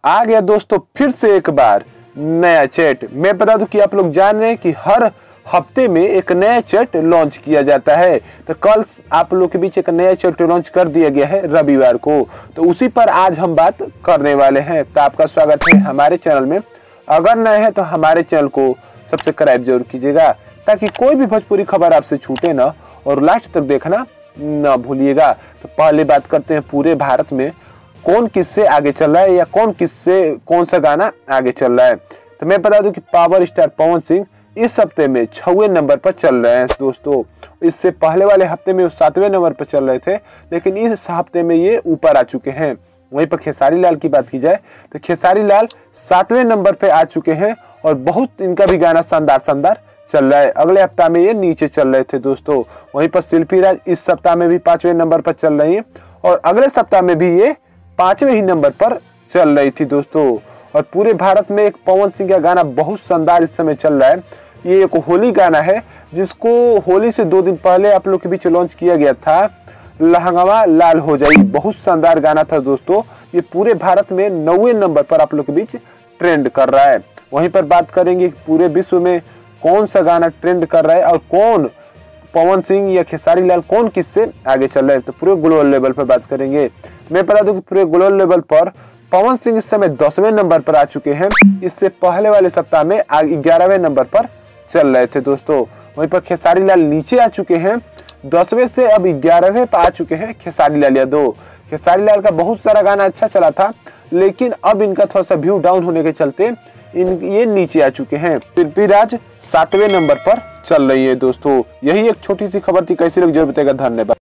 आ गया दोस्तों फिर से एक बार नया चैट। मैं बता दूं कि आप लोग जान रहे हैं कि हर हफ्ते में एक नया चैट लॉन्च किया जाता है। तो कल आप लोग के बीच एक नया चैट लॉन्च कर दिया गया है रविवार को, तो उसी पर आज हम बात करने वाले हैं। तो आपका स्वागत है हमारे चैनल में। अगर नए हैं तो हमारे चैनल को सब्सक्राइब जरूर कीजिएगा ताकि कोई भी भोजपुरी खबर आपसे छूटे ना, और लास्ट तक देखना ना भूलिएगा। तो पहले बात करते हैं पूरे भारत में कौन किससे आगे चल रहा है या कौन सा गाना आगे चल रहा है। तो मैं बता दूं कि पावर स्टार पवन सिंह इस हफ्ते में 6वें नंबर पर चल रहे हैं दोस्तों। इससे पहले वाले हफ्ते में वो 7वें नंबर पर चल रहे थे, लेकिन इस हफ्ते में ये ऊपर आ चुके हैं। वहीं पर खेसारी लाल की बात की जाए तो खेसारी लाल 7वें नंबर पर आ चुके हैं और बहुत इनका भी गाना शानदार चल रहा है। अगले हफ्ता में ये नीचे चल रहे थे दोस्तों। वहीं पर शिल्पी राज इस सप्ताह में भी 5वें नंबर पर चल रही है और अगले सप्ताह में भी ये 5वें ही नंबर पर चल रही थी दोस्तों। और पूरे भारत में एक पवन सिंह का गाना बहुत शानदार इस समय चल रहा है। ये एक होली गाना है जिसको होली से 2 दिन पहले आप लोग के बीच लॉन्च किया गया था, लहंगावा लाल हो जाई। बहुत शानदार गाना था दोस्तों। ये पूरे भारत में 9वें नंबर पर आप लोग के बीच ट्रेंड कर रहा है। वहीं पर बात करेंगे पूरे विश्व में कौन सा गाना ट्रेंड कर रहा है और कौन पवन सिंह या खेसारी लाल कौन किससे आगे चल रहे हैं। तो पूरे ग्लोबल लेवल पर बात करेंगे। मैं बता दूं कि पूरे ग्लोबल लेवल पर पवन सिंह इस समय 10वें नंबर पर आ चुके हैं। इससे पहले वाले सप्ताह में 11वें नंबर पर चल रहे थे दोस्तों। वहीं पर खेसारी लाल नीचे आ चुके हैं, 10वें से अब 11वें पर आ चुके हैं खेसारी लाल यादव। खेसारी लाल का बहुत सारा गाना अच्छा चला था, लेकिन अब इनका थोड़ा सा व्यू डाउन होने के चलते ये नीचे आ चुके हैं। शिल्पी राज 7वें नंबर पर चल रही है दोस्तों। यही एक छोटी सी खबर थी, कैसी लगी जरूर बताइएगा। धन्यवाद।